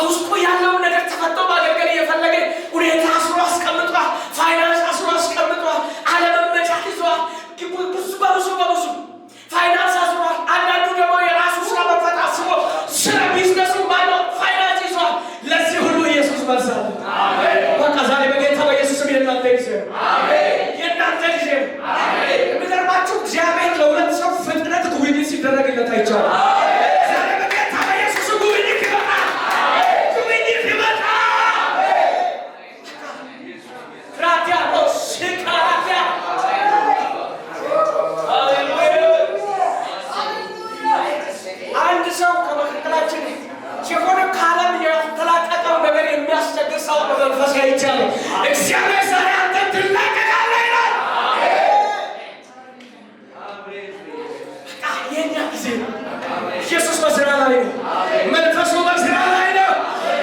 በውስጡ ያለውን ነገር ተፈቶ ማገልገል እየፈለገ ሁኔታ አስሮ አስቀምጧል። ፋይናንስ አስሮ አስቀምጧል። አለመመቻት ይዟል። በብዙ ፋይናንስ አስሯል። አንዳንዱ ደግሞ የራሱ ስራ መፈታ አስቦ ስለ ቢዝነሱ ማነው ፋይናንስ ይዟል። ለዚህ ሁሉ ኢየሱስ መልሳል። አሜን። በቃ ዛሬ በጌታ በኢየሱስ ስም የእናንተ ጊዜ አሜን። የእናንተ ጊዜ አሜን። የሚገርማችሁ እግዚአብሔር ለሁለት ሰው ፍጥነት ጉብኝት ሲደረግለት አይቻልም። ዛሬ በጌታ በኢየሱስ ጉብኝት ይመጣል። ጉብኝት ይመጣል። ራዲያ ሲካራዲያ አንድ ሰው ከመካከላችን ሲሆን ካለም የተላቀቀው ነገር የሚያስቸግር ሰው በመንፈስ አይቻልም። እግዚአብሔር ዛሬ አንተን ትላቀቃለህ ይላል። የእኛ ጊዜ ነው። ኢየሱስ በስራ ላይ ነው። መንፈሱ በስራ ላይ ነው።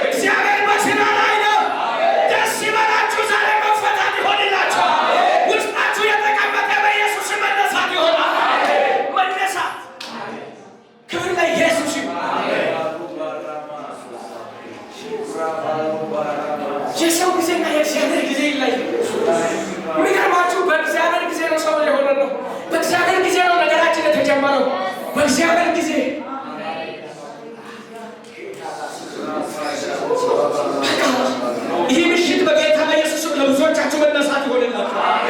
እግዚአብሔር በስራ ላይ ነው። ደስ ይበላችሁ። ዛሬ መፈታት ይሆንላችኋል። ውስጣችሁ የተቀመጠ በኢየሱስ መነሳት ይሆናል። መነሳት ክብር ለኢየሱስ ይሁን። የሰው ጊዜና የእግዚአብሔር ጊዜ ይለያል። የሚገርማችሁ በእግዚአብሔር ጊዜ ነው ሰው የሆነ ነው። በእግዚአብሔር ጊዜ ነው ነገራችን የተጀመረው። በእግዚአብሔር ጊዜ ይህ ምሽት በጌታ በኢየሱስ ለብዙዎቻችሁ መነሳት ይሆንላችኋል።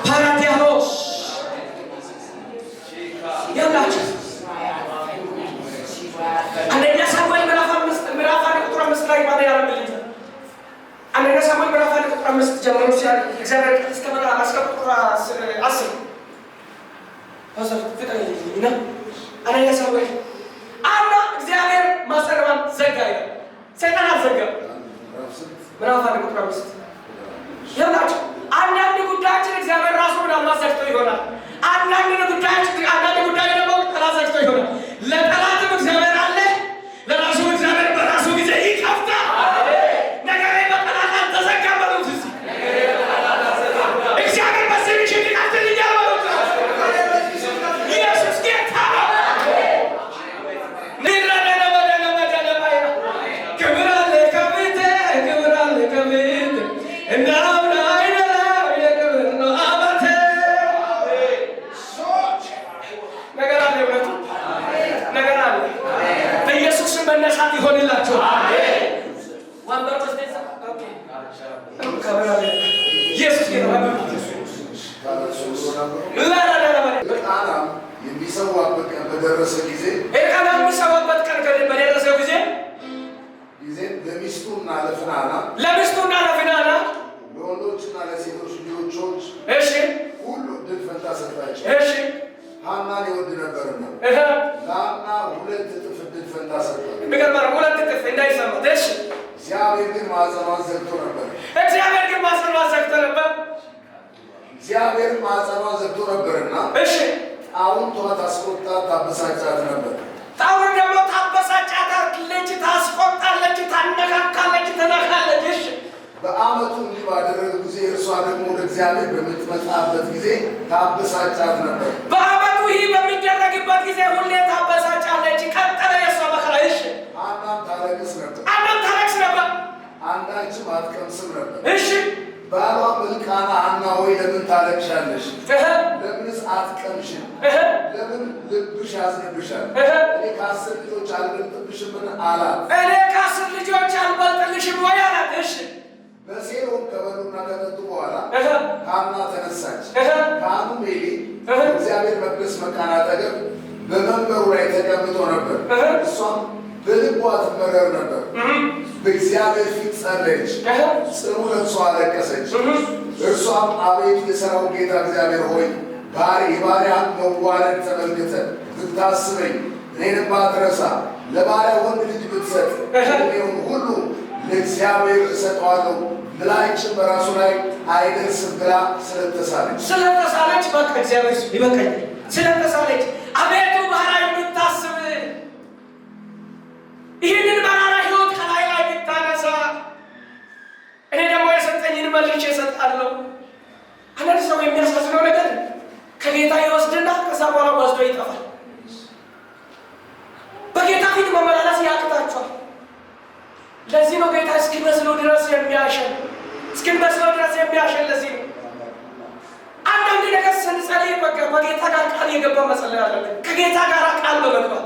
ፓራቲያኖስ ያላችሁ አንደኛ ሳሙኤል ምዕራፍ 1 ቁጥር 5 ላይ ማለት ያለብልኝ አንደኛ ሳሙኤል ምዕራፍ 1 ቁጥር 5 ጀምሮ ሲያል እግዚአብሔር እስከ ምዕራፍ 10 ፍጠኝና አንደኛ ሳሙኤል አና እግዚአብሔር ማሰረዋን ዘጋ ይላል። ሰይጣን አዘጋ። ምዕራፍ 1 ቁጥር 5 ያላችሁ አንዳንድ ጉዳዮችን እግዚአብሔር ራሱ ምናልባት ዘግቶ ይሆናል። አንዳንድ ጉዳይ ደግሞ ጠላት ዘግቶ ይሆናል። ለጠላትም እግዚአብሔር አለ፣ ለራሱ እግዚአብሔር በራሱ ጊዜ ይከፍታል። ነገር በጠላት አልተዘጋም በሉት። እግዚአብሔር በዚህ ምሽት ይከፍትልኛል በሉት። ኢየሱስ ጌታ ክብር አለ ከቤቴ ክብር አለ ከቤቴ እንዳውና አይደለም የክብር ነው አባቴ ነገር አለ ብለቱ ነገር አለ። በኢየሱስ መነሳት ይሆንላችኋል። አሜን። ወንበር ወስደዛ ኦኬ ክብር አለ ኢየሱስ ጌታ በጣም የሚሰዋበት ቀን በደረሰ ጊዜ የሚሰዋበት ቀን በደረሰው ጊዜ ለሚስቱና ለፍናና ለወንዶችና ለሴቶች ልጆች እሺ ሁሉ ድል ፈንታ ሰጣቸው። እሺ ሐናን ይወድ ነበርና ለሐና 2 እጥፍ ድል ፈንታ ሰጣቸው። የሚገርመው 2 እጥፍ እንዳይሰማ። እሺ እግዚአብሔር ግን ማዕፀኗን ዘግቶ ነበር። ነበርና እሺ ጣውንቷ ታስቆጣት ታበሳጫት ነበር። ጣውንት ደግሞ ታበሳጫታለች፣ ታስቆጣለች፣ ታነካካለች፣ ትነካለች። እሺ በዓመቱ እንዲህ ባደረገ ጊዜ እርሷ ደግሞ ወደ እግዚአብሔር በምትመጣበት ጊዜ ታበሳጫት ነበር። በዓመቱ ይህ በሚደረግበት ጊዜ ሁሌ ታበሳጫለች። ቀጠለ የእሷ መከራ። እሺ ሐናም ታለቅስ ነበር። አንዳችም አትቀምስም ነበር። እሺ ባሏ እልቃና ሐና ሆይ ለምን ታለቅሻለሽ? ለምንስ አትቀምሽም? ለምን ልብሽ ያዝንብሻል? እኔ ከ10 ልጆች አልበልጥብሽምን አላት። ወይ አላት። እሺ በሴሎም ከበሉና ከጠጡ በኋላ ሐና ተነሳች። ካህኑም ኤሊ እግዚአብሔር መቅደስ መቃን አጠገብ በመንበሩ ላይ ተቀምጦ ነበር። እሷም በልቧ ትመረር ነበር። በእግዚአብሔር ፊት ጸለየች፣ ጽኑ ለቅሶ አለቀሰች። እርሷም አቤቱ የሠራዊት ጌታ እግዚአብሔር ሆይ የባሪያህን መዋረድ ተመልክተህ ብታስበኝ፣ እኔንም ባትረሳ፣ ለባሪያ ወንድ ልጅ ብትሰጥ ዕድሜውን ሁሉ ለእግዚአብሔር እሰጠዋለሁ፣ ምላጭም በራሱ ላይ አይደርስም ብላ ስለተሳለች በቃ እግዚአብሔር ይበቃኝ ስለተሳለች አቤቱ ባህራ የምታስብ ይህንን መራራ ሕይወት ከላይ ላይ ብታነሳ እኔ ደግሞ የሰጠኝን መልሼ እሰጣለሁ። አንዳንድ ሰው የሚያሳዝነው ነገር ከጌታ ይወስድና ከዛ በኋላ ወስዶ ይጠፋል። በጌታ ፊት መመላለስ ያቅታችኋል። ለዚህ ነው ጌታ እስኪመስለው ድረስ የሚያሸን ለዚህ ነው አንዳንድ ነገር ስንጸልይ በጌታ ጋር ቃል የገባ መጸለይ አለብን። ከጌታ ጋር ቃል በመግባት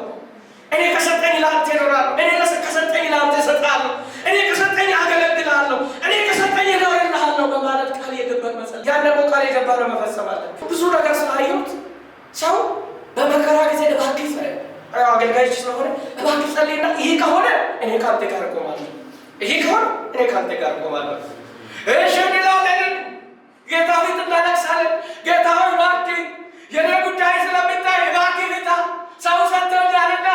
እኔ ከሰጠኝ ለአንተ እኖራለሁ፣ እኔ ከሰጠኝ ለአንተ እሰጣለሁ፣ እኔ ከሰጠኝ አገለግላለሁ፣ እኔ ከሰጠኝ እኖርልሃለሁ በማለት ቃል የገባን መጸለይ። ያን ደግሞ ቃል የገባ ነው መፈጸም አለብን። ብዙ ነገር ስላየሁት ሰው በመከራ ጊዜ እባክህ አገልጋዮች ስለሆነ እባክህ ጸልይና ይሄ ከሆነ እኔ ካንተ ጋር እቆማለሁ፣ ይሄ ከሆነ እኔ ካንተ ጋር እቆማለሁ። እሺ እንላለን። ጌታ ፊት እናለቅሳለን። ጌታ ሆይ እባክህ የኔ ጉዳይ ስለምታይ እባክህ ፍታ፣ ሰው ሰጥቶኛልና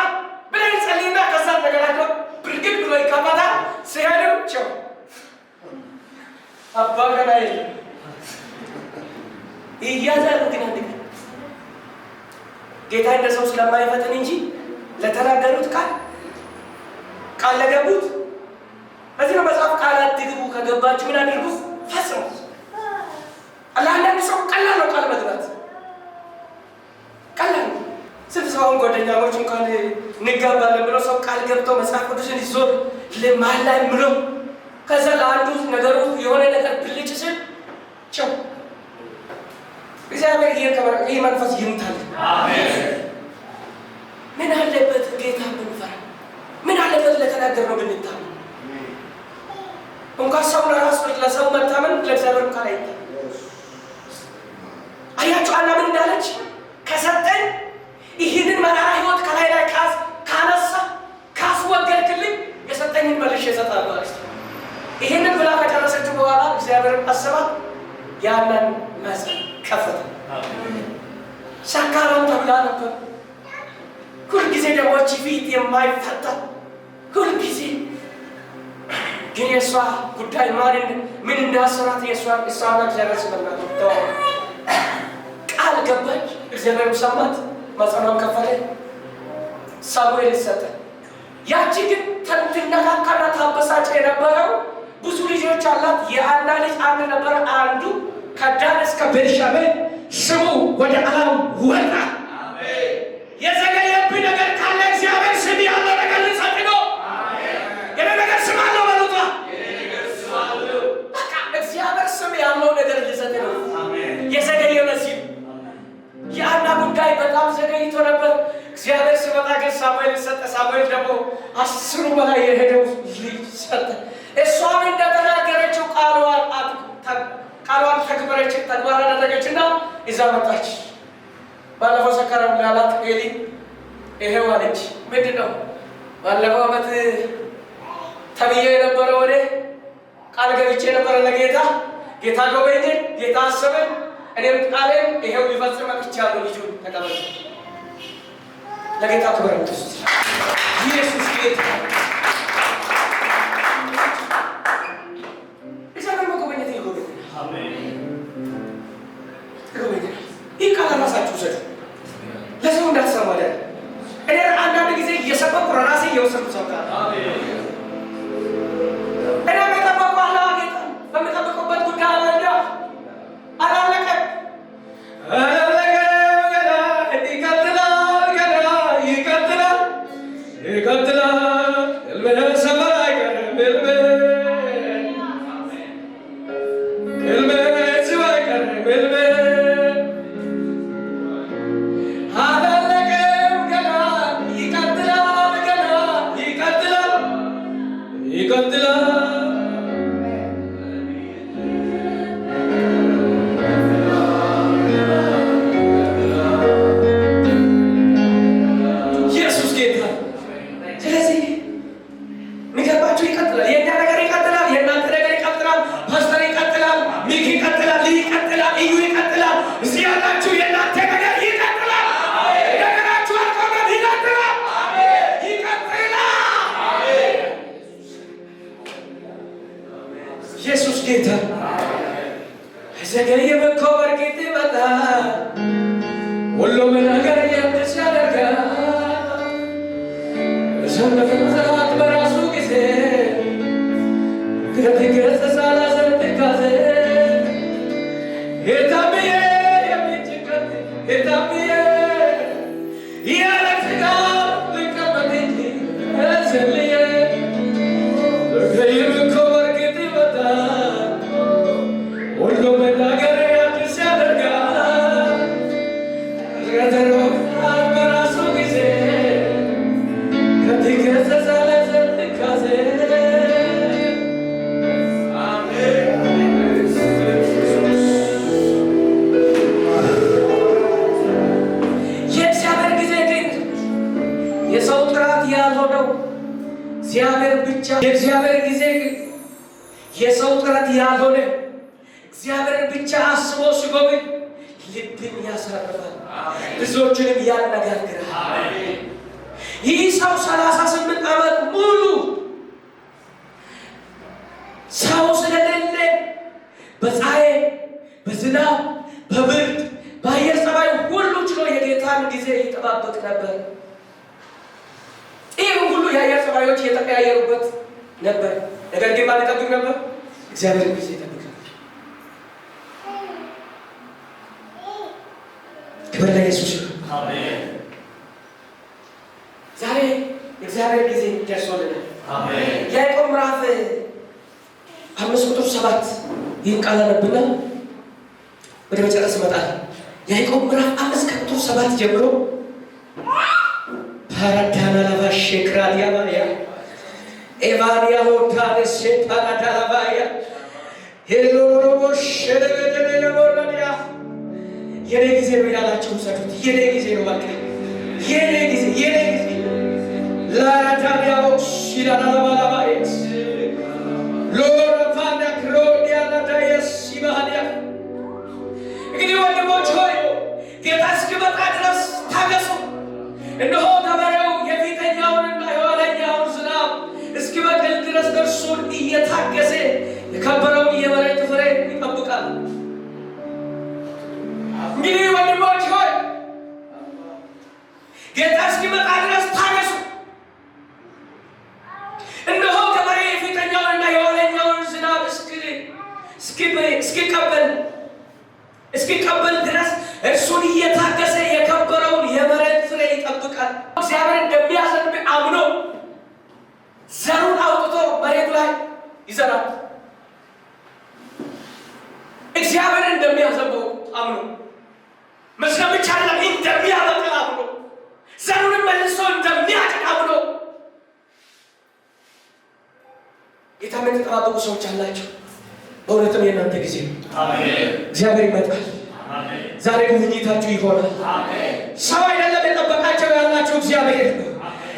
ብለን ጸልይና ከዛ ነገራቸው ብርግድ ብሎ ይከፈታል። ሲሄዱ ቸው አባ ገና የለም ይያዛሉ። ግን አንድ ጌታ እንደ ሰው ስለማይፈትን እንጂ ለተናገሩት ቃል ለገቡት በዚህ ነው መጽሐፍ ቃል አትግቡ፣ ከገባችሁ ምን አድርጉ? ፈጽሙ። ለአንዳንድ ሰው ቀላል ነው ቃል መግባት፣ ቀላል ነው። ስንት ሰውን ጓደኛሞች እንኳን እንጋባለን ብለው ሰው ቃል ገብተው መጽሐፍ ቅዱስን ይዞ ለማላ ምሎ ከዛ ለአንዱ ነገሩ የሆነ ነገር ብልጭ ስል ቸው እግዚአብሔር ይህ መንፈስ ይምታል። አሜን። ምን አለበት ጌታ ብንፈራ፣ ምን አለበት ለተናገርነው ብንታመን። እንኳን ሰው ለሰው መታመን ለእግዚአብሔር ቃል አይታመን። አያችሁ አና ምን እንዳለች ከሰጠኝ ይህንን መራራ ህይወት ከላይ ካነሳ ካስወገድክልኝ የሰጠኝን መልሼ እሰጣለሁ አለች። ይህንን ብላ ከጨረሰችው በኋላ እግዚአብሔርን አስባት ያንን መጽሐፍ ከፈተ። ሰካራም ተብላ ነበር። ሁልጊዜ ደግሞ ፊት የማይፈታ ሁልጊዜ ግን የእሷ ጉዳይ ምን እንዳሰራት የእሷና እግዚአብሔር ስለሚያውቀው ቃል ገባች። እግዚአብሔር ሰማት፣ ማጸኗን ከፈተ፣ ሳሙኤል ሰጠ። ያቺ ግን ትነካካና ታበሳጭ የነበረው ብዙ ልጆች አላት። የአና ልጅ አንድ ነበረ። አንዱ ከዳን እስከ ቤርሳቤህ ስሙ ወደ ዓለም ወጣ። የዘገየብኝ ነገር ካለ እግዚአብሔር ስም ያለው ነገር ልሰጥ ነው። የኔ ነገር ስም አለው በሉታ። እግዚአብሔር ስም ያለው ነገር ልሰጥ ነው። የዘገየው ለዚህ የአና ጉዳይ በጣም ዘገይቶ ነበር። እግዚአብሔር ሲመጣ ግን ሳሙኤል ሰጠ። ሳሙኤል ደግሞ 10 በላይ የሄደው ልጅ ሰጠ። እሷም እንደተናገረችው ቃሏን ተግበረች፣ ተግባር አደረገችና ይዛ መጣች። ባለፈው ሰከረም ላላት ኤሊ ይሄው አለች። ምንድን ነው ባለፈው ዓመት ተብዬ የነበረ ወደ ቃል ገብቼ የነበረ ለጌታ ጌታ ጎበኘን፣ ጌታ አሰበን፣ እኔም ቃሌን ይሄው ሊፈጽም መጥቻለሁ። ልጁ ተቀበለ። ለጌታ ክብር ይሁን። ኢየሱስ ጌታ ይህ ቃል ራሳችሁ ውሰዱ፣ ለሰው እንዳትሰሙ አይደል። እኔ አንዳንድ ጊዜ እየሰበኩ ራሴ እየወሰድኩ ሰው ጋር እኔ በጠበቁ አለ ጌታ በምጠብቁበት ጉዳይ አለ አላለቀም ዘገየ መኮበር ጌታ መጣ ሁሉም ነገር ያንተስ ያደርጋል። ሰንበታት በራሱ ጊዜ ከተገሰጸ ላዘንተካዘ የታብየ የሚጭቀት የታብየ ያለፍጋ ልቀመጥ እንጂ እግዚአብሔር ብቻ የእግዚአብሔር ጊዜ የሰው ጥረት ያልሆነ እግዚአብሔር ብቻ አስቦ ሲጎበኝ ልብን ያሳርፋል፣ ብዙዎችንም ያነጋግራል። ይህ ሰው 38 ዓመት ሙሉ ሰው ስለሌለ በፀሐይ በዝናብ በብርድ በአየር ጸባይ ሁሉ ችሎ የጌታን ጊዜ ይጠባበቅ ነበር። ይህ ሁሉ የአየር ጸባዮች እየተቀያየሩበት ነበር። ነገር ግን ማን ይጠብቅ ነበር? እግዚአብሔር ጊዜ ይጠብቅ ነበር። ክብር ለኢየሱስ ይሁን። አሜን። ዛሬ የእግዚአብሔር ጊዜ ደርሶልናል። አሜን። ያዕቆብ ምዕራፍ 5:7 ይህን ቃል አነብና ወደ መጨረስ እመጣለሁ። ያዕቆብ ምዕራፍ 5:7 ጀምሮ ፓራዳና ላባሽ ክራዲያ ባያ ኤቫኒያ ሆታለስ ፓራዳና ባያ ሄሎሮቦሽ ሸለበደለ ወራዲያ የኔ ጊዜ ነው ያላችሁ ሰጡት። የኔ ጊዜ ነው በቃ የኔ ጊዜ ላራዳያ ኦሽ ይላላባላባይስ ሎራፋና ክሮዲያ ላዳየስ ይባህዲያ። እንግዲህ ወንድሞች ሆይ ጌታ እስኪመጣ ድረስ ታገሱ። እነሆ ገበሬው የፊተኛውንና የኋለኛውን ዝናብ እስኪበቅል ድረስ እርሱን እየታገሰ የከበረውን የመሬት ፍሬ ይጠብቃል። እንግዲህ ወንድሞች ሆይ ጌታ እስኪመጣ ድረስ ታገሱ። እነሆ ገበሬ የፊተኛውንና የኋለኛውን ዝናብ እስኪቀበል ድረስ እርሱን እየታገሰ የከበረውን የመሬት ፍሬ ይጠብቃል። እግዚአብሔር እንደሚያዘንብ አምኖ ዘሩን አውጥቶ መሬቱ ላይ ይዘራል። እግዚአብሔር እንደሚያዘንበው አምኖ መስለም ብቻ አይደለም፣ እንደሚያበቅል አምኖ ዘሩንም መልሶ እንደሚያጭድ አምኖ ጌታ የምትጠባበቁ ሰዎች አላቸው። በእውነትም የእናንተ ጊዜ ነው። እግዚአብሔር ይመጣል። ዛሬ ጉብኝታችሁ ይሆናል። ሰው አይደለም የጠበቃቸው ያላቸው እግዚአብሔር ነው።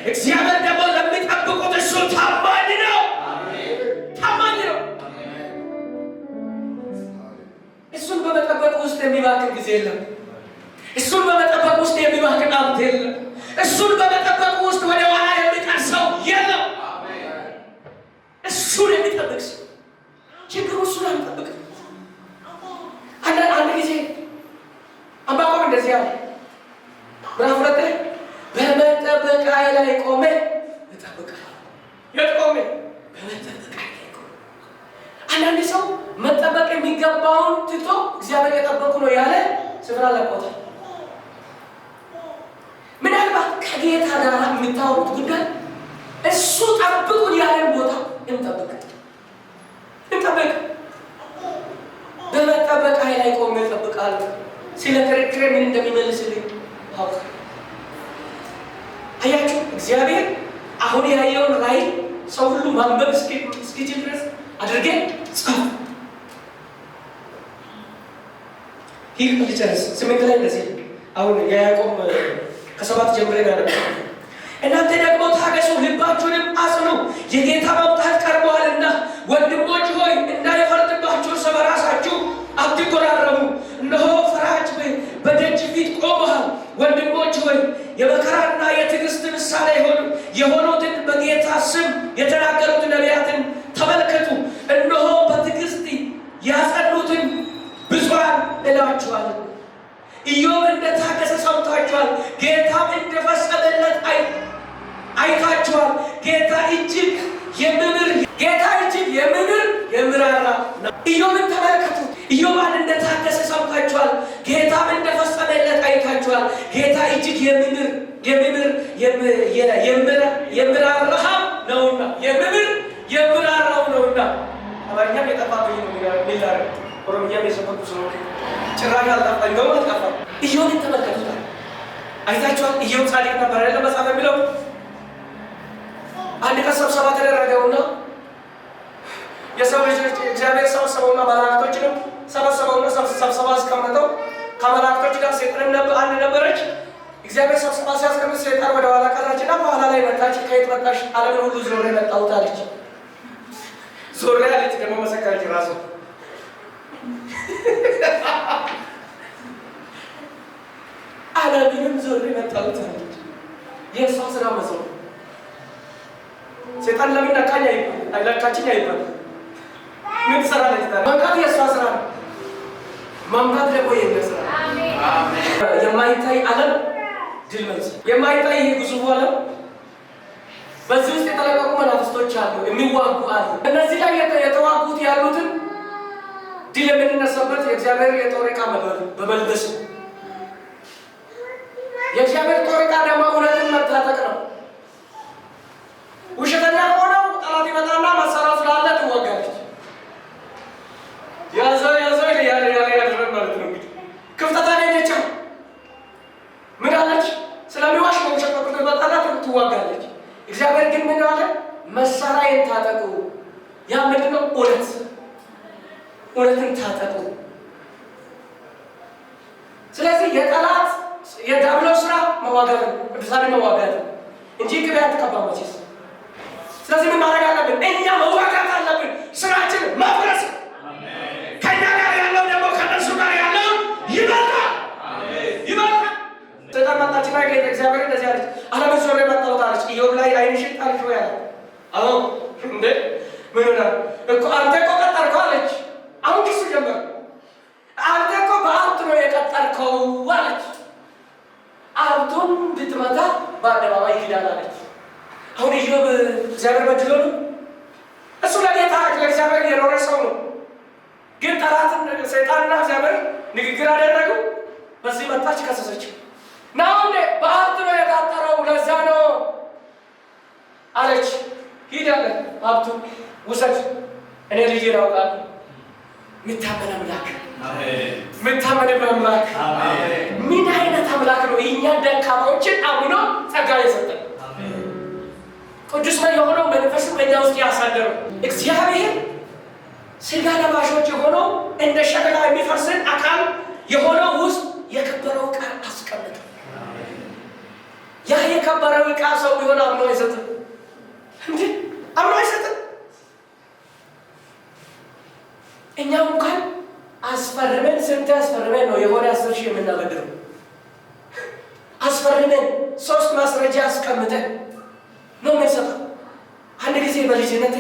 እግዚአብሔር ደግሞ ለሚጠብቁት እሱ ታማኝ ነው። ታማኝ ነው። እሱን በመጠበቅ ውስጥ የሚባክን ጊዜ የለም። እሱን በመጠበቅ ውስጥ የሚባክን ሀብት የለም። እሱን በመጠበቅ ውስጥ ወደ ኋላ የሚቀር ሰው የለም። እሱን የሚጠብቅ ሰው ችግሩ እሱን አንጠብቅም። አንድ ጊዜ አባቆም እንደዚህ አለ። ምዕራፍ 2 በመጠበቂያዬ ላይ ቆሜ እጠብቃለሁ። የት ቆሜ? በመጠበቂያዬ ላይ ቆሜ። አንዳንድ ሰው መጠበቅ የሚገባውን ትቶ እግዚአብሔር የጠበቁ ነው ያለ ስፍራ ለቆታል። ምናልባት ከጌታ ጋር የምታወሩት ጉዳይ እሱ ጠብቁን ያለን ቦታ እንጠብቅ። በመጠበቂያዬ ላይ ቆሜ እጠብቃለሁ። ስለ ክርክሬ ምን እንደሚመልስልኝ አውቃ። አያችሁ፣ እግዚአብሔር አሁን ያየውን ራእይ ሰው ሁሉ ማንበብ እስኪችል ድረስ አድርጌ ጻፍ። ይህ ልጨርስ 8 ላይ እንደዚህ አሁን የያዕቆብ ከ7 ጀምሬ ነው። እናንተ ደግሞ ታገሱ፣ ልባችሁንም አጽኑ፣ የጌታ መምጣት ቀርበዋልና። ወንድሞች ሆይ እንዳይፈርድባችሁ እርስ በራሳችሁ አትጎራረሙ። እነሆ ፈራጅ በደጅ ፊት ቆመሃል። ወንድሞች ሆይ የመከራና የትዕግስት ምሳሌ የሆኑትን በጌታ ስም የተናገሩትን ነቢያትን ተመልከቱ። እነሆ በትዕግስት ያጸኑትን ብፁዓን እላችኋለሁ። ኢዮብ እንደታገሰ ሰምታችኋል፣ ጌታም እንደፈጸመለት አይታችኋል። ጌታ እጅግ የሚምር የምራራ። ኢዮብን ተመልከቱ። ኢዮብን እንደታገሰ ሰምታችኋል፣ ጌታም እንደፈጸመለት አይታችኋል። ጌታ እጅግ የምራራ ነውና የምራራው ነውና። አማርኛም የጠፋብኝ ነው ሚላረ ኦሮምኛም የሰበኩ ስለሆነ ጭራሽ አልጠፋኝ ነው አልጠፋም። ኢዮብን ተመልከቱታል፣ አይታችኋል። ኢዮብ ጻድቅ ነበር አይደል መጽሐፍ የሚለው። አንድ ቀን ስብሰባ ተደረገውና የሰው ልጆች እግዚአብሔር ሰበሰበውና እግዚአብሔር ስብሰባ ሲያስቀምጥ ሰይጣን ወደ ኋላ ቀራችና በኋላ ላይ መጣች። ከየት መጣሽ? ዓለምን ሁሉ ዞሬ መጣሁት አለች። ዞሬ አለች ደግሞ መሰከረች ራሱ። ዓለምንም ዞሬ መጣሁት አለች። የእሷ ስራ መስሎ ሰይጣን ለምን ነካኝ አይለካችኝ አይባል። ምን ትሰራለች? መንካት የእሷ ስራ ነው። ማምጣት ደግሞ የእኛ ስራ። የማይታይ ዓለም ድል መልስ የማይታይ ግዙፉ ዓለም በዚህ ውስጥ የተለቀቁ መናፍስቶች አሉ፣ የሚዋጉ አሉ። እነዚህ ላይ የተዋጉት ያሉትን ድል የምንነሳበት የእግዚአብሔር የጦር ዕቃ በመልበስ ነው። የእግዚአብሔር ጦር ዕቃ ደግሞ እውነትን መታጠቅ ነው። ውሸተኛ ሆነው ጠላት ይመጣና መሳሪያው ስላለ ትወጋለች። ያዘው ያለ ያደረግ ማለት ነው። እንግዲህ ክፍተት አገኘች። ምን አለች? ስለሚዋሽ በውሸት በኩል ይመጣና ትዋጋለች። እግዚአብሔር ግን ምን አለ? መሳሪያን ታጠቁ። ያ ምንድን ነው? እውነትን ታጠቁ። ስለዚህ የጠላት የዲያብሎስ ስራ መዋጋት ነው፣ ቅዱሳን መዋጋት ነው እንጂ ቅቤ አትቀባም መቼስ። ስለዚህ ምን ማድረግ አለብን? እኛ መዋጋት አለብን። ስራችን ማፍረስ። ከእኛ ጋር ያለው ደግሞ ከነሱ ጋር ያለው ይበልጣል። ሰይጣን መጣችና ጌታ እግዚአብሔር እንደዚህ አለች፣ ዓለምን ዞሬ መጣሁት አለች። ኢዮብ ላይ ዓይንሽን ጣልሽ ወይ አለ። አዎ እንዴ ምን ሆነ እኮ አንተ እኮ ቀጠርከው አለች። አሁን ኪሱ ጀመረ። አንተ እኮ በሀብት ነው የቀጠርከው አለች። ሀብቱን ብትመታ በአደባባይ ይሄዳል አለች። አሁን ኢዮብ እግዚአብሔር በድሎ ነው። እሱ ለጌታ ለእግዚአብሔር የኖረ ሰው ነው። ግን ጠላትን ሰይጣንና እግዚአብሔር ንግግር አደረጉ። በዚህ መጣች ከሰሰችው። ናው በሀብት ነው የታጠረው ለዛ ነው አለች። ሂድ አለ ሀብቱን ውሰድ፣ እኔ ልጅ አውቃለሁ። የምታመን አምላክ የምታመን አምላክ ምን አይነት አምላክ ነው? እኛ ደካማዎችን አምኖ ጸጋ የሰጠን ቅዱስ የሆነው መንፈስ በእኛ ውስጥ ያሳደረው እግዚአብሔር ስጋ ለባሾች የሆነው እንደ ሸክላ የሚፈርስን አካል የሆነው ውስጥ የከበረው ዕቃ አስቀምጠ። ያ የከበረው ዕቃ ሰው ቢሆን አምኖ አይሰጥም እንዴ? አምኖ አይሰጥም። እኛም እንኳን አስፈርመን ስንት አስፈርመን ነው የሆነ 10,000 የምናበድረው? አስፈርመን 3 ማስረጃ አስቀምጠን ነው የምንሰጠው። አንድ ጊዜ በልጅነቴ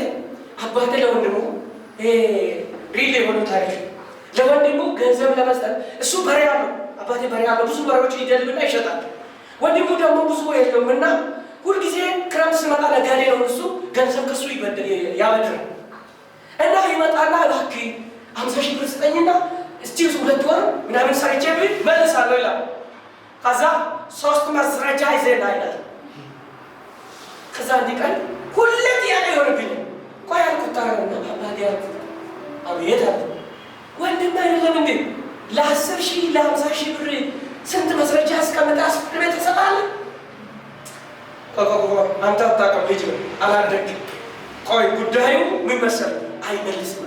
አባቴ ለወንድሙ ሪል የሆነ ታሪክ ለወንድሙ ገንዘብ ለመስጠት እሱ በሬ አለው። አባቴ በሬ አለው፣ ብዙ በሬዎች ይደልብና ይሸጣል። ወንድሙ ደግሞ ብዙ የለውም እና ሁልጊዜ ክረምት ሲመጣ ነጋዴ ነው እሱ፣ ገንዘብ ከሱ ያበድራል እና ይመጣና እባክህ 50,000 ብር ስጠኝና እስቲ 2 ወር ምናምን ሰርቼ መልሳለሁ ይላል። ከዛ 3 ማስረጃ ይዘና ይላል። ከዛ አንድ ቀን ሁሌ ጥያቄ ይሆንብኝ። ቆይ አልኩት ታረና አባቴ አልኩት አቤት አለ። ወንድም አይደለም እንዴ ለ10,000 ለ50,000 ብር ስንት ማስረጃ አስቀምጠህ አስፈርመህ ትሰጣለህ? አንተ አታውቅም ልጅ ነው አላደግም። ቆይ ጉዳዩ ምን መሰለህ? አይመልስም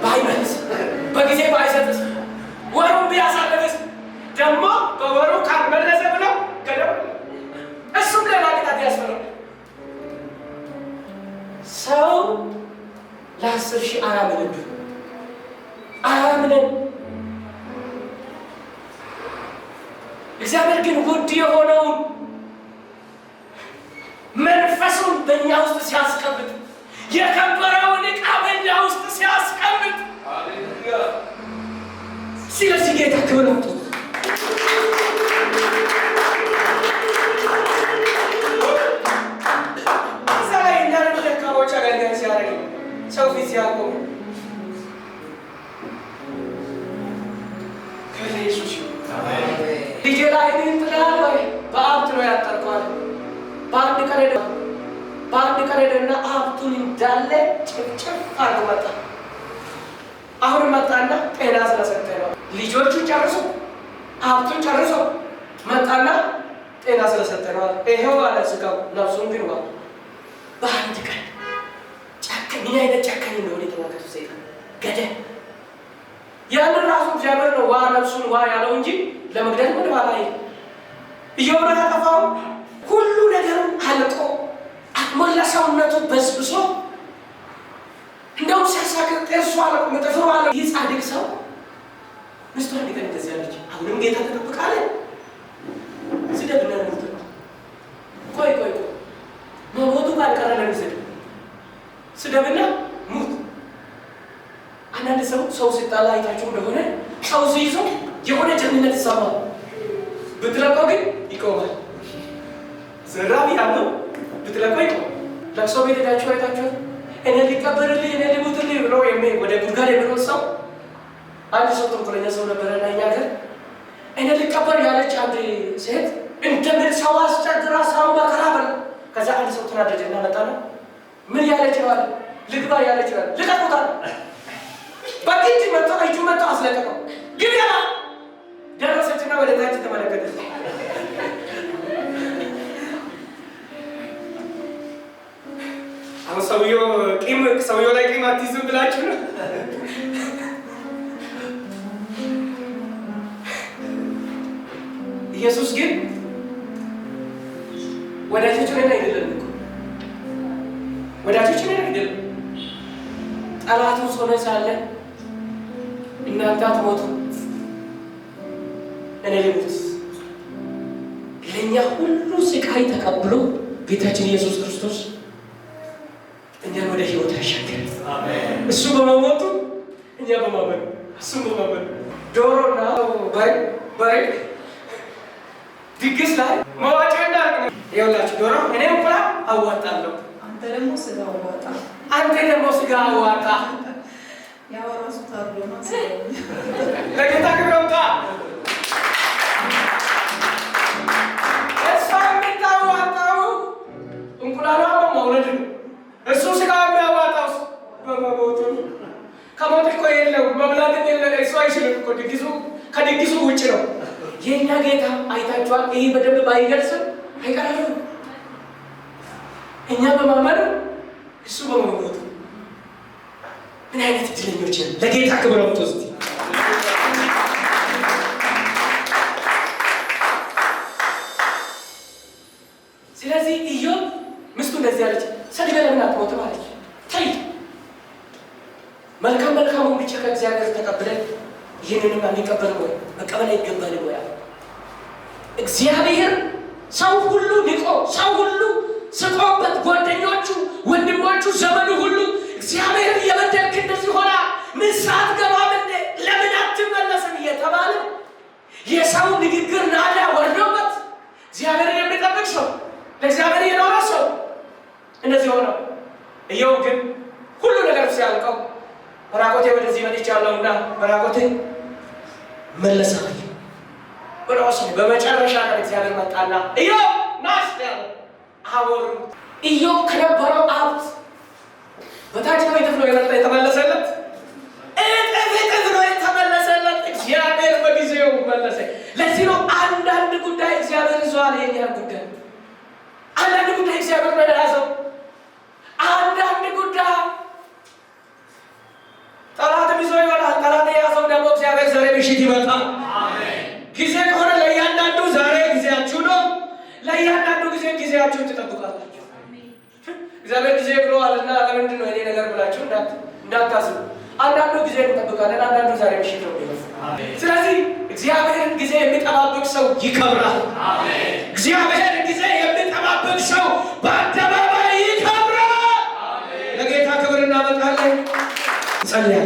ባይመልስ በጊዜ ባይሰጥስ ወሩን ቢያሳልፍስ ደግሞ በወሩ ካልመለሰ ብለው ገደብ እሱም ሌላ ቅጣት ያስፈራል። ሰው ለ10,000 አያምንም። እግዚአብሔር ግን ውድ የሆነውን መንፈሱን በእኛ ውስጥ ሲያስቀምጥ የከበረውን ዕቃ በእኛ ውስጥ ሲያስቀምጥ ስለዚህ ጌታ ክብር ነው። እዛ ላይ እንዳለ ደካሞች አገልጋይ ሲያደርግ ሰው ፊት ሲያቆሙ ከኢየሱስ ልጄ ላይ እንትላል ወይ በሀብት ነው ያጠርቀዋል። በአንድ ቀን ሄደና ሀብቱን እንዳለ ጭፍጭፍ አድርጎ መጣ። አሁን መጣና ጤና ስለሰጠ ነው ልጆቹን ጨርሶ ሀብቱን ጨርሶ መጣና ጤና ስለሰጠ ነው ይሄው አለ። ስጋው ነፍሱን ግን ዋ በአንድ ቀን ጨካኝ ምን አይነት ጨካኝ እንደሆነ የተመለከቱ ሰይጣን ገደል ያንን ራሱ እግዚአብሔር ነው ዋ ነፍሱን ዋ ያለው እንጂ ለመግደል ምን ባላይ ኢዮብ ያጠፋው ሁሉ ነገር አልቆ ሞላ ሰውነቱ በስብሶ እንደውም ሲያሳክር ጥርሱ አልቆ መጥፎ አለ። ይህ ጻድቅ ሰው ሚስቱ አንድ ቀን እንደዚህ አለች፣ አሁንም ጌታ ተጠብቃለ ስደብና ነው ቆይ መሞቱ ካልቀረ ለምስል ስደብና ሙት። አንዳንድ ሰው ሲጣላ አይታችሁ እንደሆነ ሰው ሲይዞ የሆነ ጀግንነት ይሰማል፣ ብትለቀው ግን ይቆማል። ዘራቢ ያለው ብትለቀው ይቆማል። ለቅሶ ቤት ሄዳችሁ አይታችሁ እኔ ሊቀበርልኝ እኔ ሊሞትልኝ ብሎ ወደ ጉድጓድ የሚሮጥ ሰው አንድ ሰው ተንኮለኛ ሰው ነበረና እኛ ሀገር እኔ ሊቀበር ያለች አንድ ሴት እንደምን ሰው አስቸግራ ሰው መከራ በል። ከዛ አንድ ሰው ተናደደና መጣና ምን ያለች ነው አለ። ልግባ ያለች ነው ልቀቁታል። በግድ መጥቶ እጁ መጥቶ አስለቀቀው። ግን ያላ ደረሰችና ወደ ታች ተመለከተች። አሁን ሰውየው ላይ ቂም አትይዙም ብላችሁ ነው። ኢየሱስ ግን ወዳጆች ነን አይደለም እኮ ወዳጆች ነን አይደለም። ጠላቱ ሆነ ሳለ እናንተ አትሞቱ እኔ ልሙት። ለእኛ ሁሉ ስቃይ ተቀብሎ ጌታችን ኢየሱስ ክርስቶስ እኛን ወደ ሕይወት ያሻገረ እሱ በመሞቱ እኛ በማመን እሱ በማመን ዶሮና በሬ ድግስ ላይ መዋጮና ይኸውላችሁ ዶሮ እኔ እንቁላል አዋጣለሁ፣ አንተ ደግሞ ስጋ አዋጣ። ያው ራሱ ታርዶ ነው ለጌታ ክብረውታ እሷ የምታዋጣው እንቁላሏ በመውለድ ነው። እሱ ስጋ የሚያዋጣው በመሞቱ ከሞት እኮ የለው መብላት የለ እሱ አይችልም እኮ ከድግሱ ውጭ ነው። የእኛ ጌታ አይታችኋል። ይህ በደንብ ባይገልጽም አይቀርም። እኛ በማመኑ እሱ በመሞቱ ምን አይነት እድለኞች ነን! ለጌታ ክብር ወጥቶ ስለዚህ ኢዮብ ሚስቱ እንደዚህ አለች፣ ሰድበህ ለምን አትሞትም አለች። ተይ መልካሙን ብቻ ከእግዚአብሔር ተቀብለን ይህንንም አንቀበልም ወይ? መቀበል አይገባንም ወይ? እግዚአብሔር ሰው ሁሉ ንቆ ሰው ሁሉ ስቆበት ጓደኞቹ፣ ወንድሞቹ፣ ዘመኑ ሁሉ እግዚአብሔር የበደልክ እንደዚህ ሆና ንስሐት ገባም እንደ ለምን አትመለስም እየተባለ የሰው ንግግር ናዳ ወርዶበት እግዚአብሔርን የሚጠብቅ ሰው ለእግዚአብሔር የኖረ ሰው እንደዚህ ሆነው። ኢዮብ ግን ሁሉ ነገር ሲያልቀው በራቆቴ ወደዚህ መጥቻለሁና በራቆቴ መለሳለሁ ብሎ በመጨረሻ ቀን እግዚአብሔር መጣና ኢዮብ ናስደር አወሩ። ኢዮብ ከነበረው ሀብት በታች ነው የተመለሰለት፣ እጥፍ ነው የተመለሰለት። እግዚአብሔር በጊዜው መለሰ። ለዚህ ነው አንዳንድ ጉዳይ እግዚአብሔር ይዟል። የኛ ጉዳይ አንዳንድ ጉዳይ እግዚአብሔር ነው የያዘው። አንዳንድ ጉዳይ ጠላት ይዞ ይሆናል። ጠላት የያዘው ደግሞ እግዚአብሔር ዛሬ ምሽት ይመጣል። ጊዜ ከሆነ ለእያንዳንዱ ዛሬ ጊዜያችሁ ነው። ለእያንዳንዱ ጊዜያችሁን ትጠብቃላችሁ። እግዚአብሔር ጊዜ ብለዋልና ለምንድን ነው እኔ ነገር ብላችሁ እንዳታስቡ። አንዳንዱ ጊዜ እንጠብቃለን፣ አንዳንዱ ዛሬ ምሽት ነው የሚለው። ስለዚህ እግዚአብሔርን ጊዜ የሚጠባበቅ ሰው ይከብራል። እግዚአብሔር ጊዜ የሚጠባበቅ ሰው በአደባባይ ይከብራል። ለጌታ ክብር እናመጣለን። ጸልያ